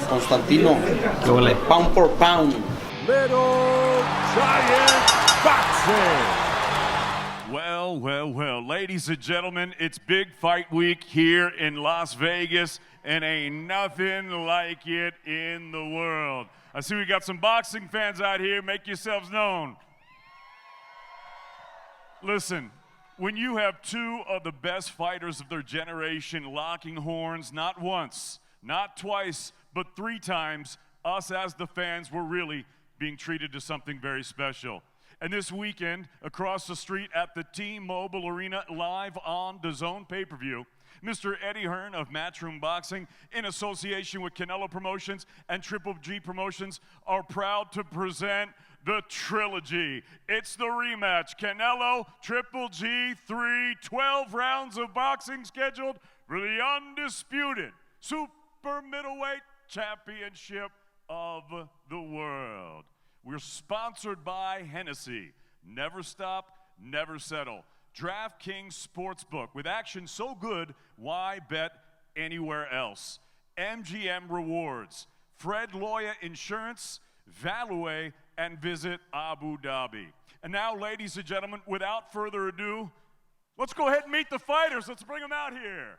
Constantino, ¿Qué huele? pound for pound. Little Giant Boxing. Well, ladies and gentlemen, it's big fight week here in Las Vegas, and ain't nothing like it in the world. I see we got some boxing fans out here. Make yourselves known. Listen, when you have two of the best fighters of their generation locking horns, not once, not twice, but 3 times, us as the fans were really being treated to something very special. And this weekend, across the street at the T-Mobile Arena, live on DAZN Pay-Per-View, Mr. Eddie Hearn of Matchroom Boxing, in association with Canelo Promotions and Triple G Promotions, are proud to present the trilogy. It's the rematch. Canelo, Triple G, 12 rounds of boxing scheduled for the undisputed super middleweight championship of the world. We're sponsored by Hennessy. Never stop, never settle. DraftKings Sportsbook. With action so good, why bet anywhere else? MGM Rewards. Fred Loya Insurance, Value, and Visit Abu Dhabi. And now, ladies and gentlemen, without further ado, let's go ahead and meet the fighters. Let's bring them out here.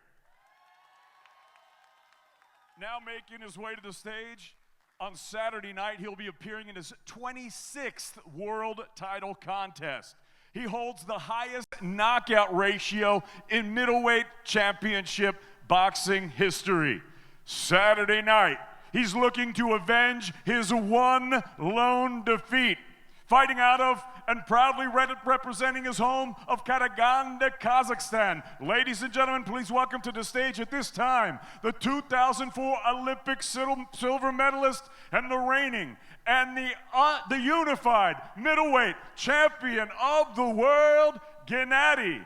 Now making his way to the stage, on Saturday night, he'll be appearing in his 26th world title contest. He holds the highest knockout ratio in middleweight championship boxing history. Saturday night, he's looking to avenge his one lone defeat. Fighting out of and proudly representing his home of Karaganda, Kazakhstan. Ladies and gentlemen, please welcome to the stage at this time the 2004 Olympic silver medalist and the reigning and the unified middleweight champion of the world, Gennady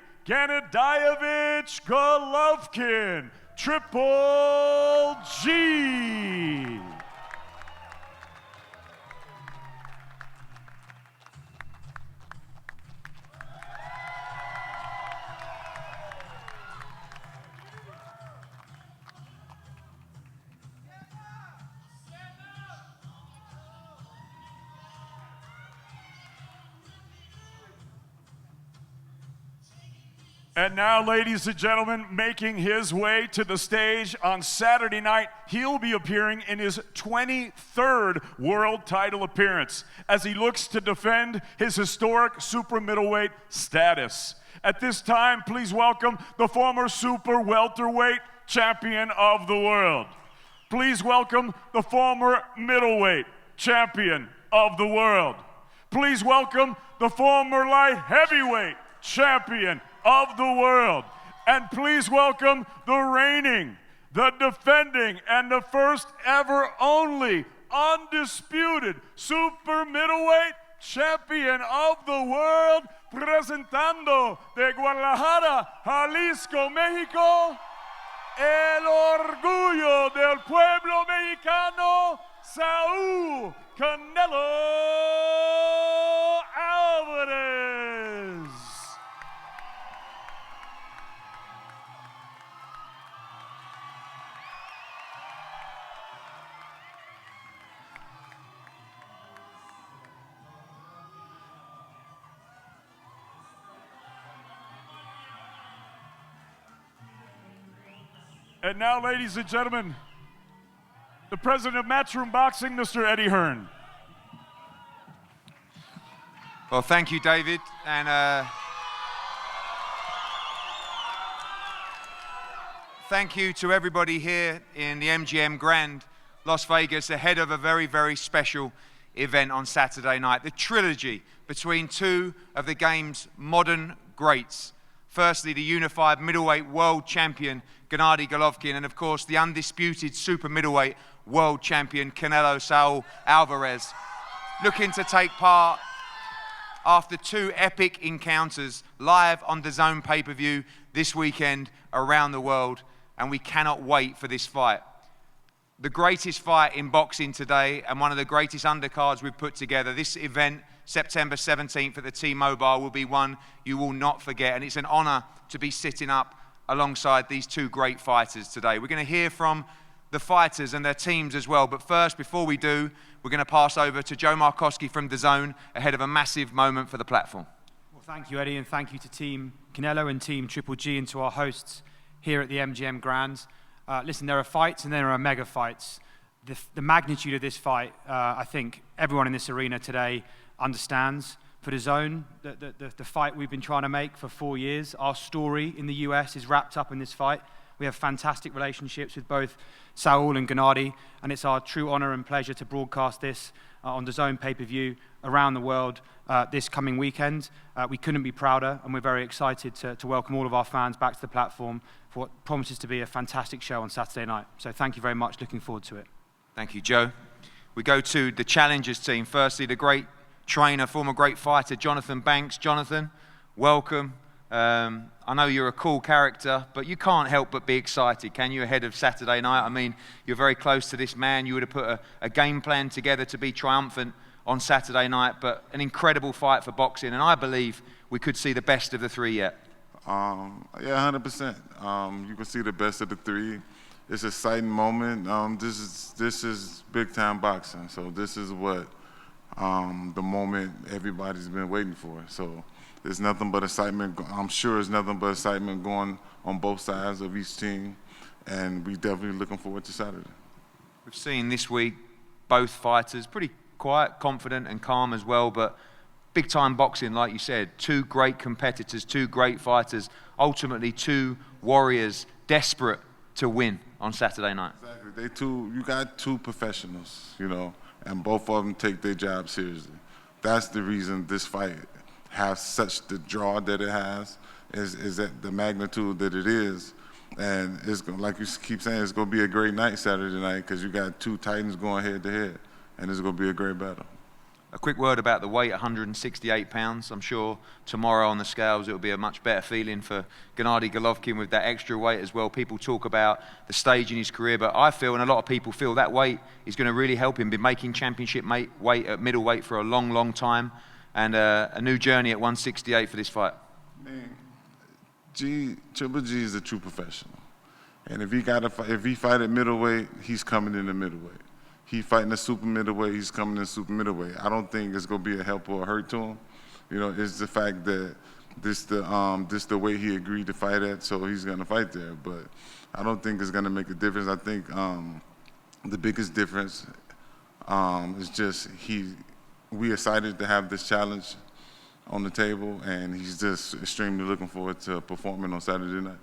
Golovkin, Triple G. And now, ladies and gentlemen, making his way to the stage on Saturday night, he'll be appearing in his 23rd world title appearance as he looks to defend his historic super middleweight status. At this time, please welcome the former super welterweight champion of the world. Please welcome the former middleweight champion of the world. Please welcome the former light heavyweight champion of the world. And please welcome the reigning, the defending, and the first ever only undisputed super middleweight champion of the world, presentando de Guadalajara, Jalisco, México, el orgullo del pueblo mexicano, Saúl Canelo Alvarez. And now, ladies and gentlemen, the president of Matchroom Boxing, Mr. Eddie Hearn. Well, thank you, David. And thank you to everybody here in the MGM Grand Las Vegas ahead of a very, very special event on Saturday night. The trilogy between two of the game's modern greats. Firstly, the unified middleweight world champion, Gennady Golovkin, and of course, the undisputed super middleweight world champion, Canelo Saúl Alvarez, looking to take part after 2 epic encounters live on DAZN Pay-Per-View this weekend around the world, and we cannot wait for this fight. The greatest fight in boxing today and one of the greatest undercards we've put together. This event, September 17th at the T-Mobile, will be one you will not forget, and it's an honor to be sitting up alongside these two great fighters today. We're going to hear from the fighters and their teams as well. But first, before we do, we're going to pass over to Joe Markowski from DAZN ahead of a massive moment for the platform. Well, thank you, Eddie, and thank you to Team Canelo and Team Triple G and to our hosts here at the MGM Grand. Listen, there are fights and there are mega fights. The magnitude of this fight, I think everyone in this arena today understands. For DAZN, the fight we've been trying to make for 4 years, our story in the US is wrapped up in this fight. We have fantastic relationships with both Saul and Gennady, and it's our true honor and pleasure to broadcast this on DAZN pay-per-view around the world this coming weekend. We couldn't be prouder, and we're very excited to welcome all of our fans back to the platform for what promises to be a fantastic show on Saturday night. So thank you very much, looking forward to it. Thank you, Joe. We go to the challengers team. Firstly, the great trainer, former great fighter, Jonathan Banks. Jonathan, welcome. I know you're a cool character, but you can't help but be excited, can you, ahead of Saturday night? I mean, you're very close to this man. You would have put a game plan together to be triumphant on Saturday night, but an incredible fight for boxing, and I believe we could see the best of the three yet. Yeah, 100%. You can see the best of the three. It's an exciting moment. This is big-time boxing, so this is what the moment everybody's been waiting for. So there's nothing but excitement. I'm sure there's nothing but excitement going on both sides of each team, and we're definitely looking forward to Saturday. We've seen this week both fighters pretty quiet, confident, and calm as well, but big-time boxing, like you said, two great competitors, two great fighters, ultimately two warriors desperate to win on Saturday night. Exactly. You got two professionals, you know, and both of them take their job seriously. That's the reason this fight has such the draw that it has, is that the magnitude that it is. And it's gonna, like you keep saying, it's going to be a great night Saturday night because you got two titans going head to head, and it's going to be a great battle. A quick word about the weight, 168 pounds. I'm sure tomorrow on the scales it will be a much better feeling for Gennady Golovkin with that extra weight as well. People talk about the stage in his career, but I feel, and a lot of people feel, that weight is going to really help him be making championship weight at middleweight for a long, long time, and a new journey at 168 for this fight. Man, Triple G is a true professional, and if he fight at middleweight, he's coming in the middleweight. He fighting a super middleweight, he's coming in super middleweight. I don't think it's gonna be a help or a hurt to him. You know, it's the fact that this the way he agreed to fight at, so he's gonna fight there. But I don't think it's gonna make a difference. I think the biggest difference is just we excited to have this challenge on the table, and he's just extremely looking forward to performing on Saturday night.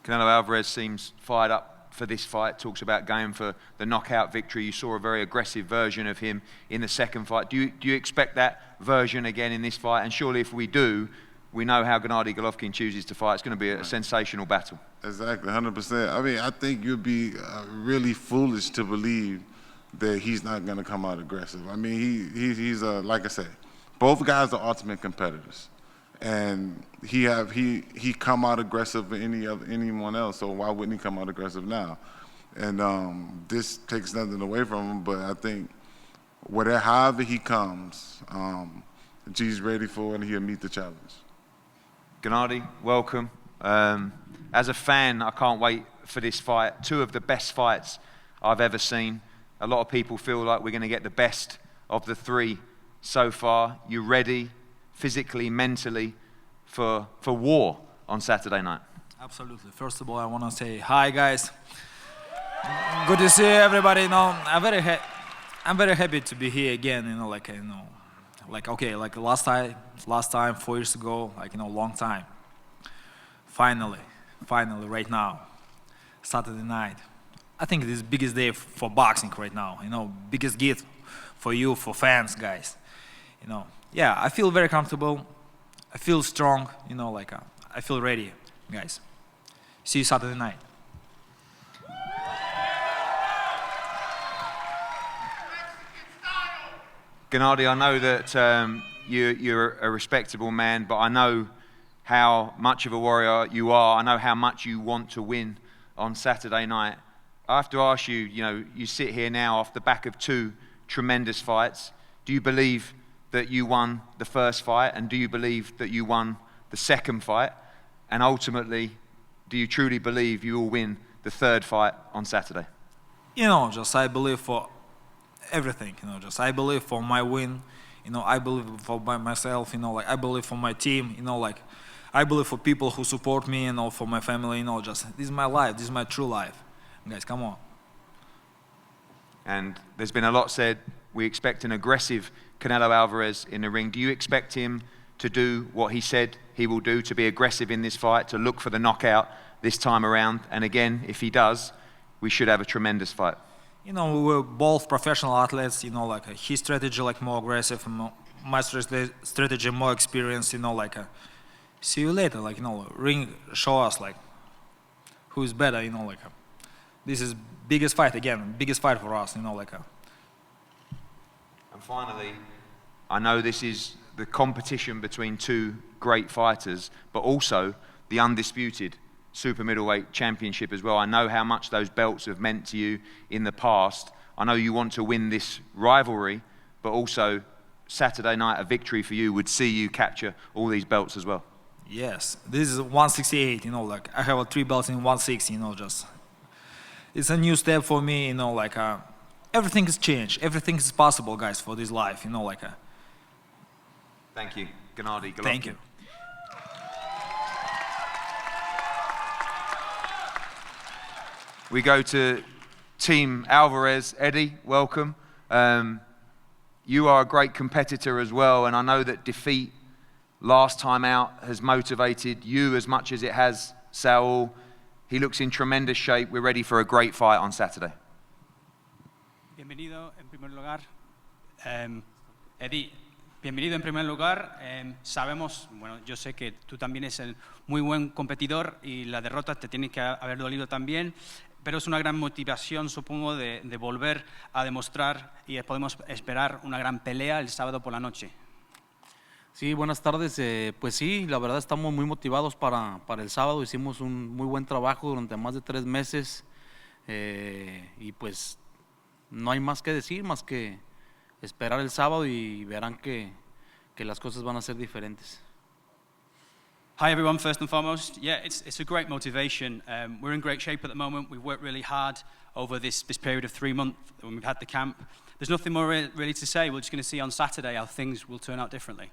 Canelo Alvarez seems fired up for this fight, talks about going for the knockout victory. You saw a very aggressive version of him in the second fight. Do you expect that version again in this fight? And surely if we do, we know how Gennady Golovkin chooses to fight. It's going to be a sensational battle. Exactly, 100%. I mean, I think you'd be really foolish to believe that he's not going to come out aggressive. I mean, he's like I said, both guys are ultimate competitors. And he come out aggressive for anyone else, so why wouldn't he come out aggressive now? And this takes nothing away from him, but I think however he comes, G's ready for it and he'll meet the challenge. Gennady, welcome. As a fan, I can't wait for this fight. Two of the best fights I've ever seen. A lot of people feel like we're going to get the best of the three so far. You ready? Physically, mentally, for war on Saturday night? Absolutely. First of all, I want to say hi, guys. Good to see everybody. You know, I'm very happy to be here again. You know, like last time 4 years ago, long time. Finally, right now, Saturday night. I think this is the biggest day for boxing right now. You know, biggest gift for you, for fans, guys. You know. Yeah, I feel very comfortable. I feel strong, you know, I feel ready, guys. See you Saturday night. Gennady, I know that you're a respectable man, but I know how much of a warrior you are. I know how much you want to win on Saturday night. I have to ask you, you know, you sit here now off the back of two tremendous fights. Do you believe that you won the first fight, and do you believe that you won the second fight? And ultimately, do you truly believe you will win the third fight on Saturday? you know, just I believe for everything, you know, just I believe for my win, you know, I believe for by myself, you know, like I believe for my team, you know, like I believe for people who support me, you know, for my family, you know, just this is my life, this is my true life. Guys, come on. And there's been a lot said. We expect an aggressive Canelo Alvarez in the ring. Do you expect him to do what he said he will do, to be aggressive in this fight, to look for the knockout this time around? And again, if he does, we should have a tremendous fight. You know, we were both professional athletes, you know, like his strategy like more aggressive, my strategy more experienced, you know, like see you later, like, you know, ring show us like who's better, you know, like this is biggest fight again, biggest fight for us, you know, like And finally, I know this is the competition between two great fighters, but also the undisputed super middleweight championship as well. I know how much those belts have meant to you in the past. I know you want to win this rivalry, but also Saturday night, a victory for you would see you capture all these belts as well. Yes, this is 168, you know, like I have 3 belts in 160, you know, just it's a new step for me, you know, like everything has changed, everything is possible, guys, for this life, you know, like Thank you, Gennady Golovkin. Thank you. We go to Team Alvarez. Eddie, welcome. You are a great competitor as well, and I know that defeat last time out has motivated you as much as it has Saul. He looks in tremendous shape. We're ready for a great fight on Saturday. Bienvenido en primer lugar. Eddie, bienvenido en primer lugar. Sabemos, bueno, yo sé que tú también eres un muy buen competidor y la derrota te tiene que haber dolido también, pero es una gran motivación, supongo, de volver a demostrar y podemos esperar una gran pelea el sábado por la noche. Sí, buenas tardes. Pues sí, la verdad estamos muy motivados para el sábado. Hicimos un muy buen trabajo durante más de 3 meses y pues no hay más que decir, más que esperar el sábado y verán que las cosas van a ser diferentes. Hi everyone, first and foremost, yeah, it's a great motivation. We're in great shape at the moment. We've worked really hard over this period of 3 months when we've had the camp. There's nothing more really to say. We're just going to see on Saturday how things will turn out differently.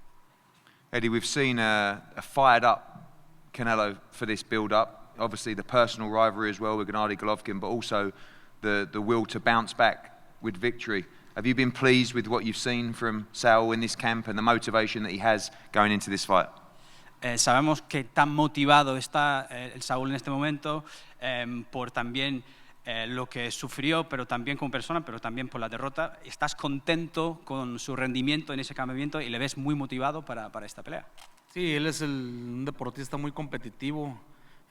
Eddie, we've seen a fired up Canelo for this build-up. Obviously the personal rivalry as well with Gennady Golovkin, but also the will to bounce back with victory. Have you been pleased with what you've seen from Saul in this camp and the motivation that he has going into this fight? Sabemos que tan motivado está el Saúl en este momento por también lo que sufrió, pero también como persona, pero también por la derrota. ¿Estás contento con su rendimiento en ese campamento y le ves muy motivado para esta pelea? Sí, él es un deportista muy competitivo.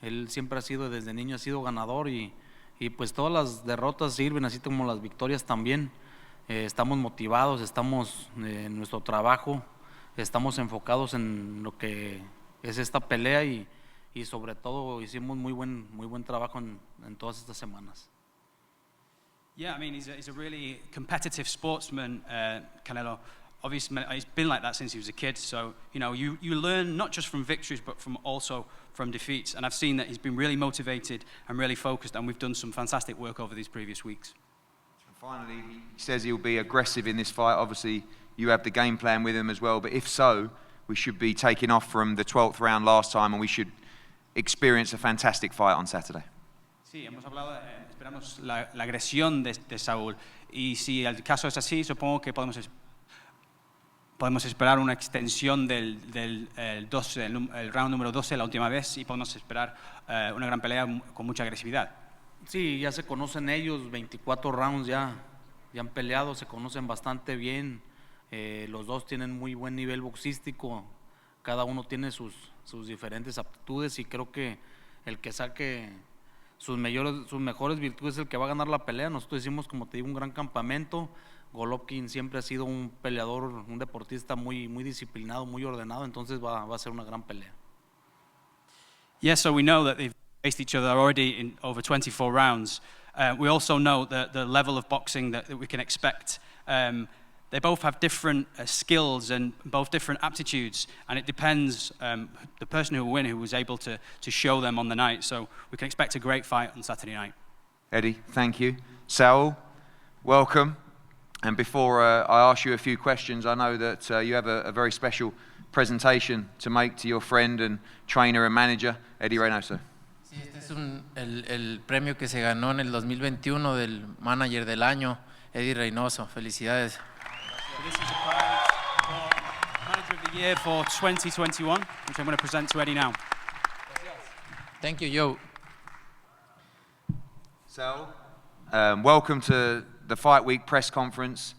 Él siempre ha sido, desde niño ha sido ganador y pues todas las derrotas sirven, así como las victorias también. Estamos motivados, estamos en nuestro trabajo, estamos enfocados en lo que es esta pelea y sobre todo hicimos muy buen trabajo en todas estas semanas. Yeah, I mean, he's a really competitive sportsman, Canelo. Obviously, he's been like that since he was a kid. So, you know, you learn not just from victories, but also from defeats. And I've seen that he's been really motivated and really focused, and we've done some fantastic work over these previous weeks. And finally, he says he'll be aggressive in this fight. Obviously, you have the game plan with him as well. But if so, we should be taking off from the 12th round last time, and we should experience a fantastic fight on Saturday. Sí, hemos hablado, esperamos la agresión de Saúl. Y si el caso es así, supongo que podemos esperar una extensión del el round número 12, la última vez, y podemos esperar una gran pelea con mucha agresividad. Sí, ya se conocen ellos, 24 rounds ya han peleado, se conocen bastante bien. Los dos tienen muy buen nivel boxístico, cada uno tiene sus diferentes aptitudes y creo que el que saque sus mejores virtudes es el que va a ganar la pelea. Nosotros hicimos, como te digo, un gran campamento. Golovkin siempre ha sido un peleador, un deportista muy disciplinado, muy ordenado, entonces va a ser una gran pelea. Yes, so we know that they've faced each other already in over 24 rounds. We also know the level of boxing that we can expect. They both have different skills and both different aptitudes, and it depends the person who will win, who was able to show them on the night. So we can expect a great fight on Saturday night. Eddie, thank you. Saul, welcome. And before I ask you a few questions, I know that you have a very special presentation to make to your friend and trainer and manager, Eddie Reynoso. Sí, este es el premio que se ganó en el 2021 del Manager del Año, Eddie Reynoso. Felicidades. This is a prize for Manager of the Year for 2021, which I'm going to present to Eddie now. Thank you, Joe. Saul, welcome to the Fight Week press conference.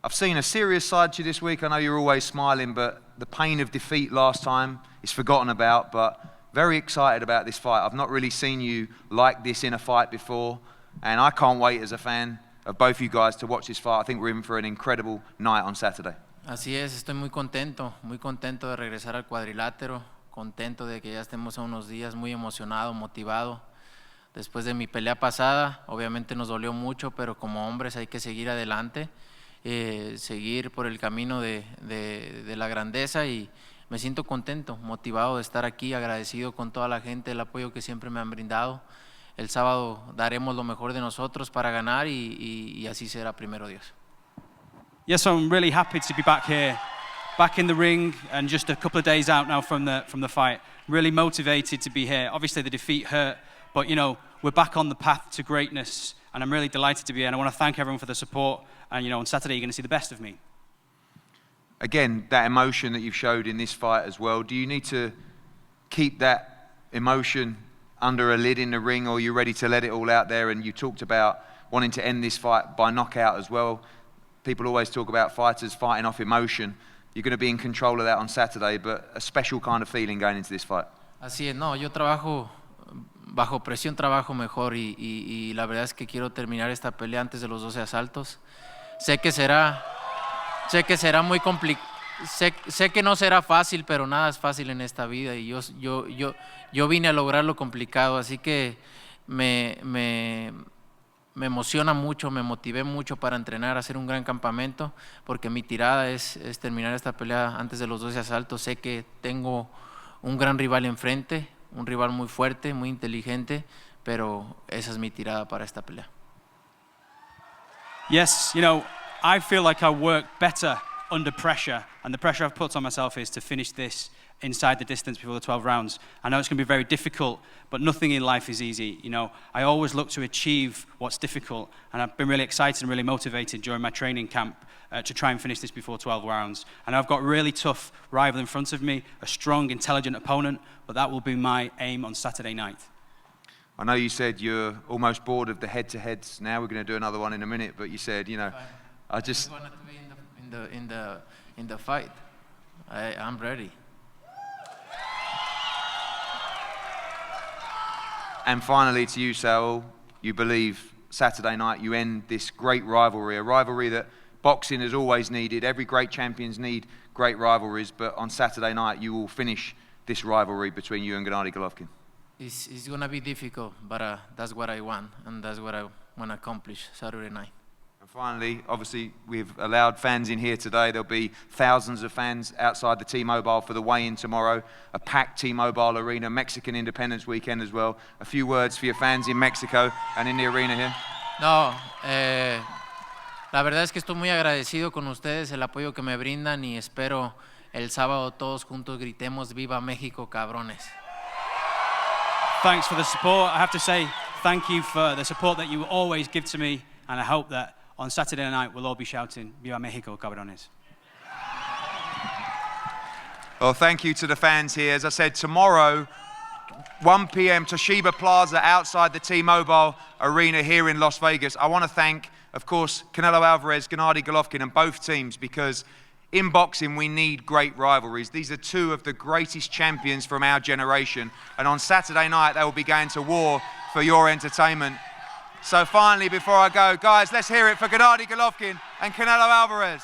I've seen a serious side to you this week. I know you're always smiling, but the pain of defeat last time is forgotten about, but very excited about this fight. I've not really seen you like this in a fight before, and I can't wait as a fan of both you guys to watch this fight. I think we're in for an incredible night on Saturday. Así es, estoy muy contento de regresar al cuadrilátero, contento de que ya estemos a unos días, muy emocionado, motivado. Después de mi pelea pasada, obviamente nos dolió mucho, pero como hombres hay que seguir adelante, seguir por el camino de la grandeza, y me siento contento, motivado de estar aquí, agradecido con toda la gente, el apoyo que siempre me han brindado. El sábado daremos lo mejor de nosotros para ganar y así será, primero Dios. Yes, I'm really happy to be back here, back in the ring, and just a couple of days out now from the fight. Really motivated to be here. Obviously the defeat hurt, but you know, we're back on the path to greatness, and I'm really delighted to be here, and I want to thank everyone for the support, and you know, on Saturday you're going to see the best of me. Again, that emotion that you've showed in this fight as well, do you need to keep that emotion under a lid in the ring, or are you ready to let it all out there? And you talked about wanting to end this fight by knockout as well. People always talk about fighters fighting off emotion. You're going to be in control of that on Saturday, but a special kind of feeling going into this fight. Así es, no, yo trabajo bajo presión, trabajo mejor, y la verdad es que quiero terminar esta pelea antes de los 12 asaltos. Sé que será muy complicado, sé que no será fácil, pero nada es fácil en esta vida, y yo vine a lograr lo complicado, así que me emociona mucho, me motivé mucho para entrenar, hacer un gran campamento, porque mi tirada es terminar esta pelea antes de los 12 asaltos. Sé que tengo un gran rival enfrente, un rival muy fuerte, muy inteligente, pero esa es mi tirada para esta pelea. Yes, you know, I feel like I work better under pressure, and the pressure I've put on myself is to finish this inside the distance before the 12 rounds. I know it's going to be very difficult, but nothing in life is easy. You know, I always look to achieve what's difficult, and I've been really excited and really motivated during my training camp to try and finish this before 12 rounds. And I've got a really tough rival in front of me, a strong, intelligent opponent, but that will be my aim on Saturday night. I know you said you're almost bored of the head-to-heads now. We're going to do another one in a minute, but you said, you know, I just... I want to be in the fight. I'm ready. And finally, to you, Saul, you believe Saturday night you end this great rivalry, a rivalry that boxing has always needed. Every great champions need great rivalries, but on Saturday night you will finish this rivalry between you and Gennady Golovkin. It's going to be difficult, but that's what I want, and that's what I want to accomplish Saturday night. And finally, obviously, we've allowed fans in here today. There'll be thousands of fans outside the T-Mobile for the weigh-in tomorrow, a packed T-Mobile arena, Mexican Independence Weekend as well. A few words for your fans in Mexico and in the arena here. No, la verdad es que estoy muy agradecido con ustedes, el apoyo que me brindan, y espero el sábado todos juntos gritemos "Viva México, cabrones". Thanks for the support. I have to say thank you for the support that you always give to me, and I hope that on Saturday night we'll all be shouting "Viva México, cabrones". Well, thank you to the fans here. As I said, tomorrow, 1 p.m. Toshiba Plaza outside the T-Mobile Arena here in Las Vegas. I want to thank, of course, Canelo Alvarez, Gennady Golovkin, and both teams, because in boxing we need great rivalries. These are two of the greatest champions from our generation, and on Saturday night they will be going to war for your entertainment. So finally, before I go, guys, let's hear it for Gennady Golovkin and Canelo Alvarez.